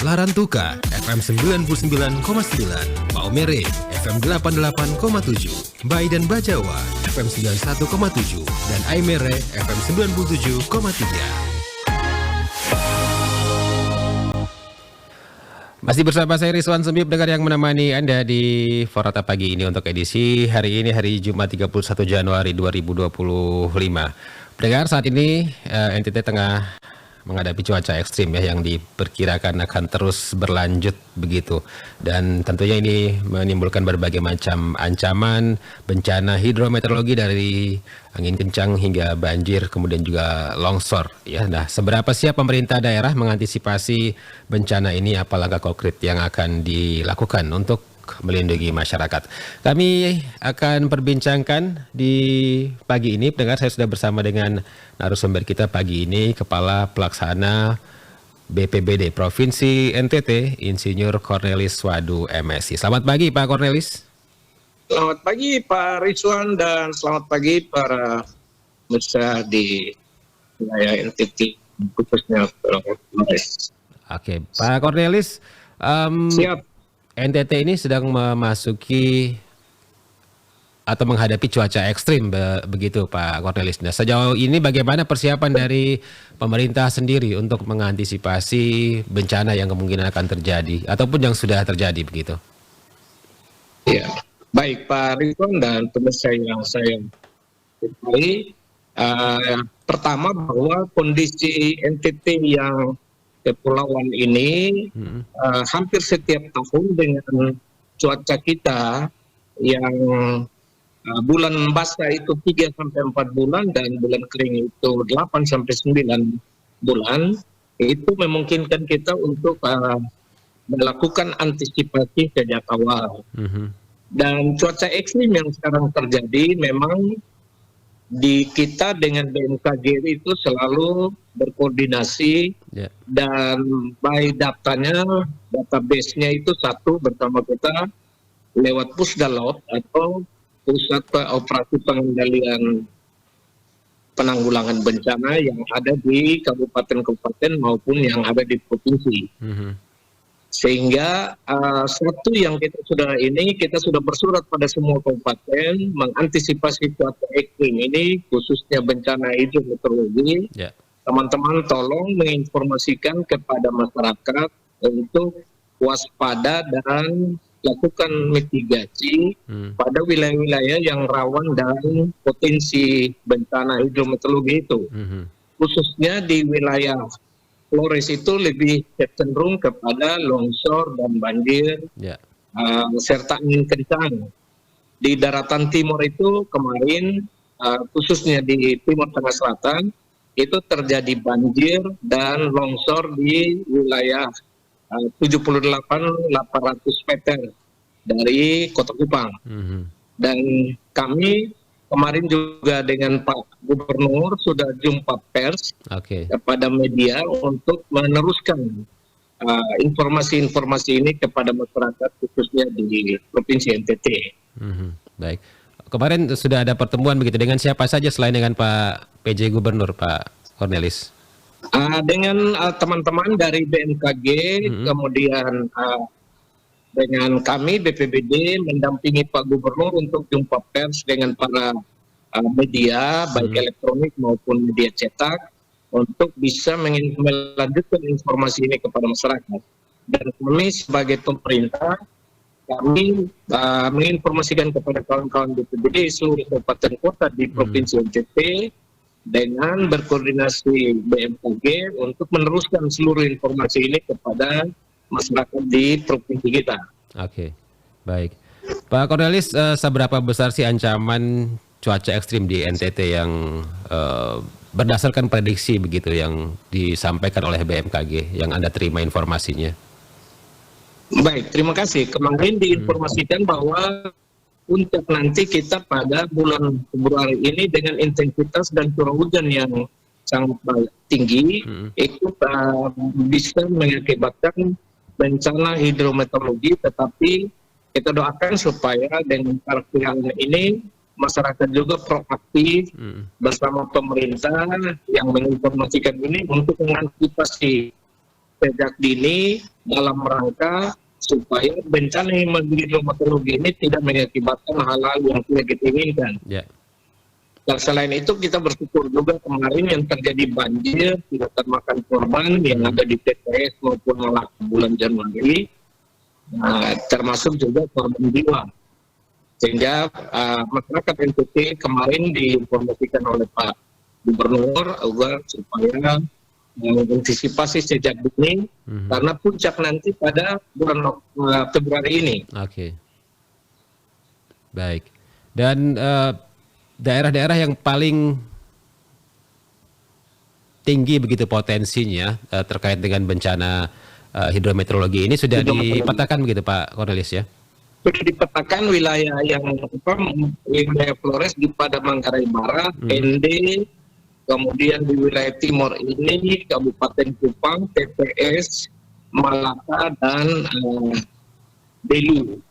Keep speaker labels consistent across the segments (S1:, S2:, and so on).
S1: Larantuka FM 99,9, Maumere FM 88,7, Bai dan Bajawa FM 91,7, dan Aimere FM 97,3. Masih bersama saya Rizwan Sembib, dengar yang menemani Anda di Forata Pagi ini untuk edisi hari ini, hari Jumat 31 Januari 2025. Pendengar, saat ini NTT tengah menghadapi cuaca ekstrim ya, yang diperkirakan akan terus berlanjut begitu, dan tentunya ini menimbulkan berbagai macam ancaman bencana hidrometeorologi dari angin kencang hingga banjir, kemudian juga longsor ya. Nah, seberapa siap pemerintah daerah mengantisipasi bencana ini, apa langkah konkret yang akan dilakukan untuk melindungi masyarakat? Kami akan perbincangkan di pagi ini. Pendengar, saya sudah bersama dengan narasumber kita pagi ini, Kepala Pelaksana BPBD Provinsi NTT, Insinyur Cornelis Wadu MSI. Selamat pagi Pak Cornelis.
S2: Selamat pagi Pak Rizwan, dan selamat pagi para pemirsa di wilayah NTT, khususnya Flores.
S1: Oke, Pak Cornelis.
S2: Siap.
S1: NTT ini sedang memasuki atau menghadapi cuaca ekstrim begitu Pak Cornelis. Nah, sejauh ini bagaimana persiapan dari pemerintah sendiri untuk mengantisipasi bencana yang kemungkinan akan terjadi ataupun yang sudah terjadi begitu?
S2: Ya, baik Pak Rizwan dan pemirsa yang saya hormati. Pertama, bahwa kondisi NTT yang kepulauan ini hampir setiap tahun dengan cuaca kita yang bulan basah itu 3-4 bulan dan bulan kering itu 8-9 bulan, itu memungkinkan kita untuk melakukan antisipasi sejak awal. Dan cuaca ekstrim yang sekarang terjadi, memang di kita dengan BMKG itu selalu berkoordinasi, dan by datanya, database-nya itu satu bersama kita lewat Pusdalop atau Pusat Operasi Pengendalian Penanggulangan Bencana yang ada di kabupaten-kabupaten maupun yang ada di provinsi. Sehingga satu yang kita sudah bersurat pada semua kabupaten mengantisipasi cuaca ekstrim ini, khususnya bencana hidrometeorologi. Teman-teman tolong menginformasikan kepada masyarakat untuk waspada dan lakukan mitigasi pada wilayah-wilayah yang rawan dan potensi bencana hidrometeorologi itu. Khususnya di wilayah Flores itu lebih cenderung kepada longsor dan banjir, serta angin kencang. Di daratan timur itu kemarin, khususnya di Timur Tengah Selatan, itu terjadi banjir dan longsor di wilayah 78.800 meter dari Kota Kupang. Dan kami kemarin juga dengan Pak Gubernur sudah jumpa pers kepada media untuk meneruskan informasi-informasi ini kepada masyarakat, khususnya di Provinsi NTT.
S1: Baik. Kemarin sudah ada pertemuan begitu dengan siapa saja selain dengan Pak PJ Gubernur, Pak Cornelis?
S2: Dengan teman-teman dari BMKG, kemudian dengan kami BPBD mendampingi Pak Gubernur untuk jumpa pers dengan para media, baik elektronik maupun media cetak, untuk bisa melanjutkan informasi ini kepada masyarakat. Dan kami sebagai pemerintah, kami menginformasikan kepada kawan-kawan BPBD seluruh kabupaten kota di Provinsi NTT dengan berkoordinasi BMKG untuk meneruskan seluruh informasi ini kepada masyarakat di provinsi kita. Oke,
S1: baik. Pak Cornelis, seberapa besar sih ancaman cuaca ekstrim di NTT yang berdasarkan prediksi begitu yang disampaikan oleh BMKG yang Anda terima informasinya?
S2: Baik, terima kasih. Kemarin diinformasikan bahwa puncak nanti kita pada bulan Februari ini dengan intensitas dan curah hujan yang sangat tinggi, itu bisa mengakibatkan bencana hidrometeorologi, tetapi kita doakan supaya dengan karakter ini masyarakat juga proaktif bersama pemerintah yang menginformasikan ini untuk mengantisipasi sejak dini dalam rangka supaya bencana hidrometeorologi ini tidak mengakibatkan hal-hal yang tidak kita inginkan.
S1: Ya.
S2: Dan selain itu kita bersyukur juga kemarin yang terjadi banjir tidak termakan korban yang ada di TPS maupun Malaka bulan Januari, termasuk juga korban jiwa. Sehingga masyarakat NTT kemarin diinformasikan oleh Pak Gubernur agar supaya mengantisipasi sejak dini karena puncak nanti pada bulan Februari ini.
S1: Oke. Baik. Dan daerah-daerah yang paling tinggi begitu potensinya terkait dengan bencana hidrometeorologi ini sudah dipetakan begitu Pak Cornelis ya?
S2: Sudah dipetakan wilayah yang wilayah Flores di pada Manggarai Barat, ND, kemudian di wilayah timur ini Kabupaten Kupang, TPS, Malaka dan Belu.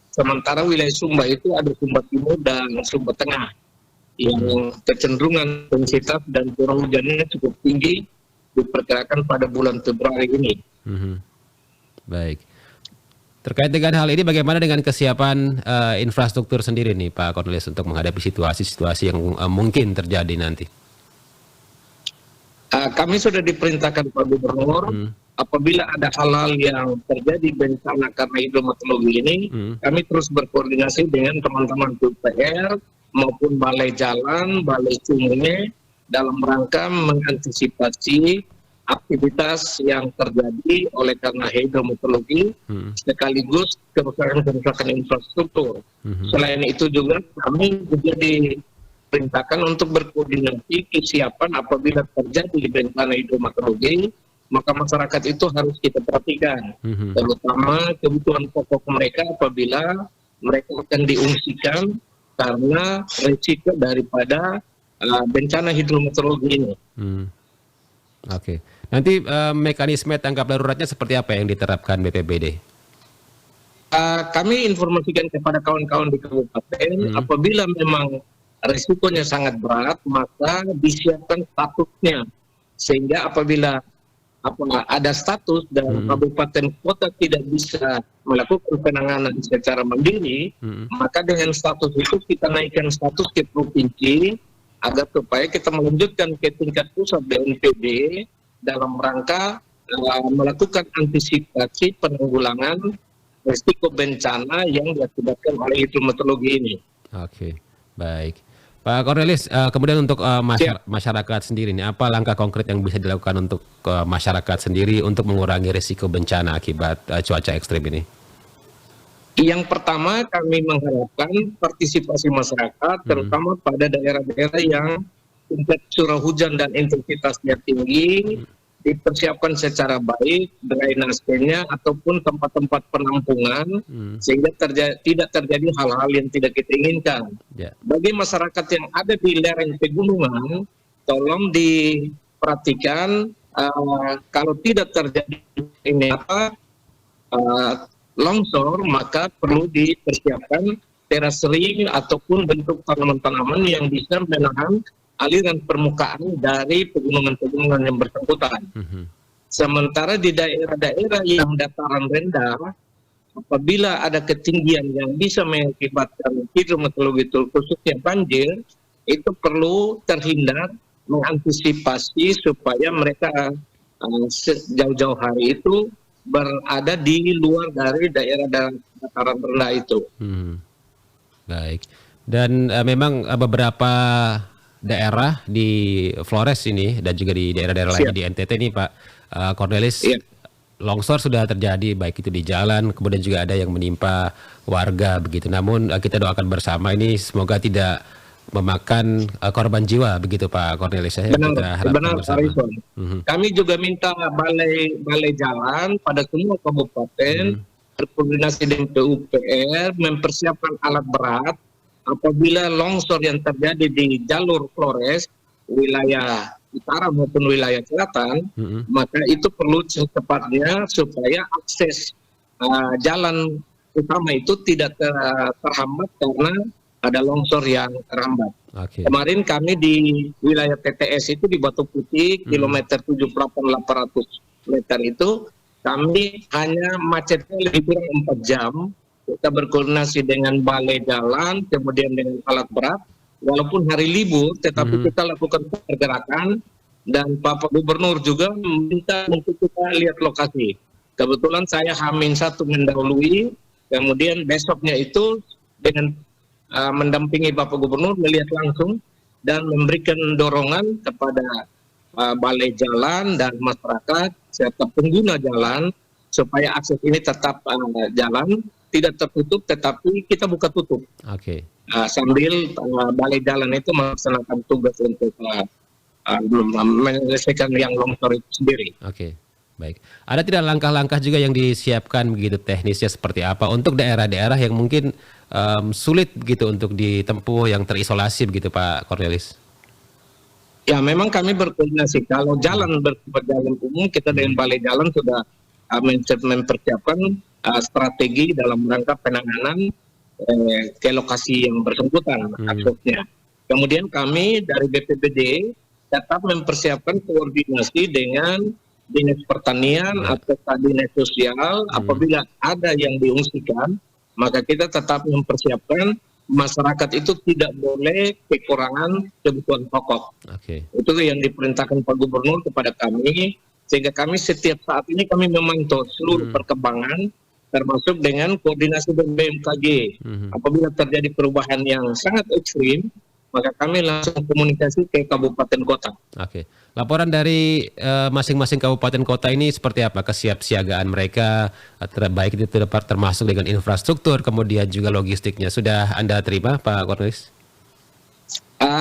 S2: Sementara wilayah Sumba itu ada Sumba Timur dan Sumba Tengah yang kecenderungan intensitas dan curah hujannya cukup tinggi diperkirakan pada bulan Februari ini.
S1: Baik. Terkait dengan hal ini bagaimana dengan kesiapan infrastruktur sendiri nih Pak Cornelis untuk menghadapi situasi-situasi yang mungkin terjadi nanti?
S2: Kami sudah diperintahkan Pak Gubernur apabila ada hal-hal yang terjadi bencana karena hidrometeorologi ini, kami terus berkoordinasi dengan teman-teman PUPR maupun balai jalan, balai sungai dalam rangka mengantisipasi aktivitas yang terjadi oleh karena hidrometeorologi sekaligus kerusakan infrastruktur. Selain itu juga kami juga diperintahkan untuk berkoordinasi kesiapan apabila terjadi bencana hidrometeorologi, maka masyarakat itu harus kita perhatikan, terutama kebutuhan pokok mereka apabila mereka akan diungsikan karena risiko daripada bencana hidrometeorologi ini.
S1: Oke. Nanti mekanisme tanggap daruratnya seperti apa yang diterapkan BPBD?
S2: Kami informasikan kepada kawan-kawan di kabupaten apabila memang risikonya sangat berat, maka disiapkan statusnya sehingga apabila ada status dan kabupaten kota tidak bisa melakukan penanganan secara mandiri, maka dengan status itu kita naikkan status ke provinsi agar supaya kita melanjutkan ke tingkat pusat BNPB dalam rangka melakukan antisipasi penanggulangan risiko bencana yang diakibatkan oleh hidrometeorologi ini.
S1: Oke, baik. Pak Cornelis, kemudian untuk masyarakat sendiri, ini apa langkah konkret yang bisa dilakukan untuk masyarakat sendiri untuk mengurangi risiko bencana akibat cuaca ekstrim ini?
S2: Yang pertama kami mengharapkan partisipasi masyarakat, terutama pada daerah-daerah yang tingkat curah hujan dan intensitasnya tinggi, dipersiapkan secara baik drainasenya ataupun tempat-tempat penampungan sehingga tidak terjadi hal-hal yang tidak kita inginkan. Bagi masyarakat yang ada di lereng pegunungan, tolong diperhatikan kalau tidak terjadi longsor, maka perlu dipersiapkan terasering ataupun bentuk tanaman-tanaman yang bisa menahan aliran permukaan dari pegunungan-pegunungan yang bersangkutan. Sementara di daerah-daerah yang dataran rendah, apabila ada ketinggian yang bisa mengakibatkan hidrometeorologi khususnya banjir, itu perlu terhindar, mengantisipasi supaya mereka jauh-jauh hari itu berada di luar dari daerah dataran rendah itu.
S1: Baik. Dan memang beberapa daerah di Flores ini dan juga di daerah-daerah lainnya di NTT ini Pak Cornelis, longsor sudah terjadi baik itu di jalan, kemudian juga ada yang menimpa warga begitu. Namun kita doakan bersama ini semoga tidak memakan korban jiwa begitu Pak Cornelis.
S2: Benar, kami juga minta balai jalan pada semua kabupaten berkoordinasi dengan PUPR mempersiapkan alat berat apabila longsor yang terjadi di jalur Flores, wilayah utara maupun wilayah selatan, maka itu perlu secepatnya supaya akses jalan utama itu tidak terhambat karena ada longsor yang terhambat. Kemarin kami di wilayah TTS itu di Batu Putih, kilometer 78.800 meter itu kami hanya macetnya lebih kurang 4 jam. Kita berkoordinasi dengan balai jalan, kemudian dengan alat berat. Walaupun hari libur, tetapi kita lakukan pergerakan dan Bapak Gubernur juga meminta untuk kita lihat lokasi. Kebetulan saya H-1 mendahului, kemudian besoknya itu dengan mendampingi Bapak Gubernur melihat langsung dan memberikan dorongan kepada balai jalan dan masyarakat serta pengguna jalan supaya akses ini tetap jalan, tidak tertutup tetapi kita buka tutup.
S1: Oke.
S2: Sambil balai jalan itu melaksanakan tugas untuk menyelesaikan yang longsor itu sendiri.
S1: Oke. Baik. Ada tidak langkah-langkah juga yang disiapkan begitu teknisnya seperti apa untuk daerah-daerah yang mungkin sulit begitu untuk ditempuh yang terisolasi begitu Pak Cornelis?
S2: Ya memang kami berkoordinasi. Kalau jalan berjalan umum kita dengan balai jalan sudah mempersiapkan strategi dalam rangka penanganan ke lokasi yang bersangkutan aksesnya. Kemudian kami dari BPBD tetap mempersiapkan koordinasi dengan dinas pertanian atau dinas sosial. Apabila ada yang diungsikan, maka kita tetap mempersiapkan masyarakat itu tidak boleh kekurangan kebutuhan pokok. Itu yang diperintahkan Pak Gubernur kepada kami, sehingga kami setiap saat ini kami memantau seluruh perkembangan, termasuk dengan koordinasi dengan BMKG. Apabila terjadi perubahan yang sangat ekstrim, maka kami langsung komunikasi ke kabupaten kota.
S1: Oke. Laporan dari masing-masing kabupaten kota ini seperti apa kesiapsiagaan mereka, baik itu termasuk dengan infrastruktur, kemudian juga logistiknya. Sudah Anda terima Pak Cornelis?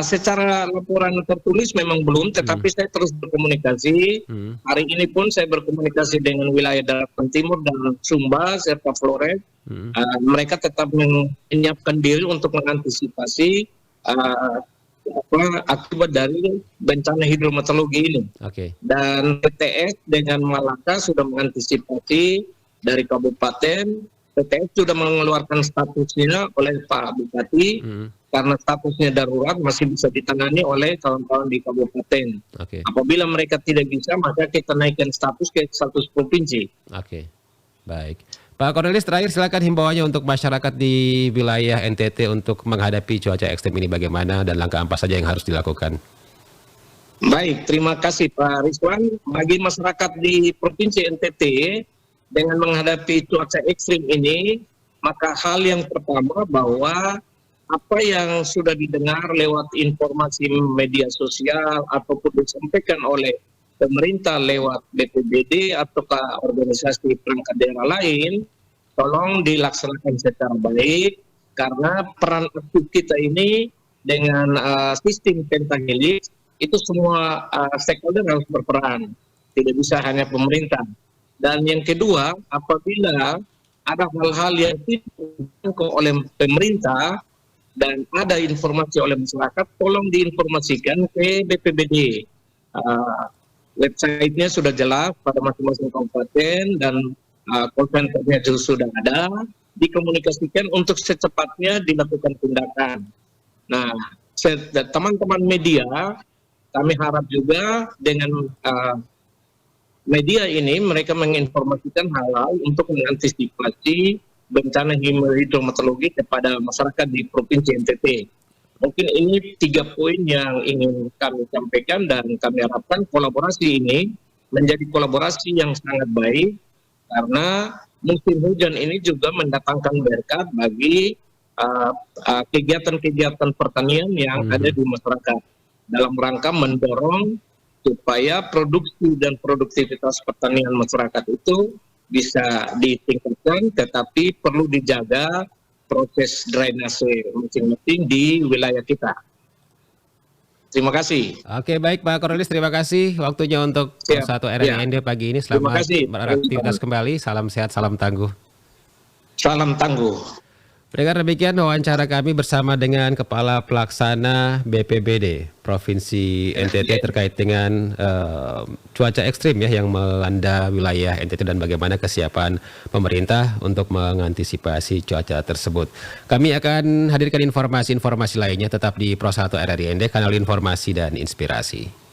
S2: Secara laporan tertulis memang belum, tetapi saya terus berkomunikasi. Hari ini pun saya berkomunikasi dengan wilayah Daratan Timur dan Sumba serta Flores. Mereka tetap menyiapkan diri untuk mengantisipasi akibat dari bencana hidrometeorologi ini. Dan PTS dengan Malaka sudah mengantisipasi dari kabupaten. PTS sudah mengeluarkan statusnya oleh Pak Bupati karena statusnya darurat masih bisa ditangani oleh kawan-kawan di kabupaten. Apabila mereka tidak bisa, maka kita naikkan status ke status provinsi.
S1: Baik. Pak Cornelis, terakhir silakan himbauannya untuk masyarakat di wilayah NTT untuk menghadapi cuaca ekstrem ini bagaimana dan langkah apa saja yang harus dilakukan.
S2: Baik, terima kasih Pak Rizwan. Bagi masyarakat di Provinsi NTT, dengan menghadapi cuaca ekstrim ini, maka hal yang pertama bahwa apa yang sudah didengar lewat informasi media sosial ataupun disampaikan oleh pemerintah lewat BPBD ataukah organisasi perangkat daerah lain, tolong dilaksanakan secara baik karena peran aktif kita ini dengan sistem pentahelix itu semua stakeholder harus berperan, tidak bisa hanya pemerintah. Dan yang kedua, apabila ada hal-hal yang tidak oleh pemerintah dan ada informasi oleh masyarakat, tolong diinformasikan ke BPBD. Websitenya sudah jelas pada masing-masing kabupaten dan call center-nya juga sudah ada, dikomunikasikan untuk secepatnya dilakukan tindakan. Nah, teman-teman media, kami harap juga dengan media ini mereka menginformasikan hal-hal untuk mengantisipasi bencana hidrometeorologi kepada masyarakat di Provinsi NTT. Mungkin ini 3 poin yang ingin kami sampaikan dan kami harapkan kolaborasi ini menjadi kolaborasi yang sangat baik karena musim hujan ini juga mendatangkan berkat bagi kegiatan-kegiatan pertanian yang ada di masyarakat dalam rangka mendorong supaya produksi dan produktivitas pertanian masyarakat itu bisa ditingkatkan, tetapi perlu dijaga proses drainase masing-masing di wilayah kita. Terima kasih.
S1: Oke, baik Pak Cornelis, terima kasih waktunya untuk satu RRIND pagi ini. Selamat beraktivitas kembali. Salam sehat, salam tangguh.
S2: Salam tangguh.
S1: Pendengar, demikian wawancara kami bersama dengan Kepala Pelaksana BPBD Provinsi NTT terkait dengan cuaca ekstrim ya yang melanda wilayah NTT dan bagaimana kesiapan pemerintah untuk mengantisipasi cuaca tersebut. Kami akan hadirkan informasi-informasi lainnya tetap di Pro 1 RRIND, kanal informasi dan inspirasi.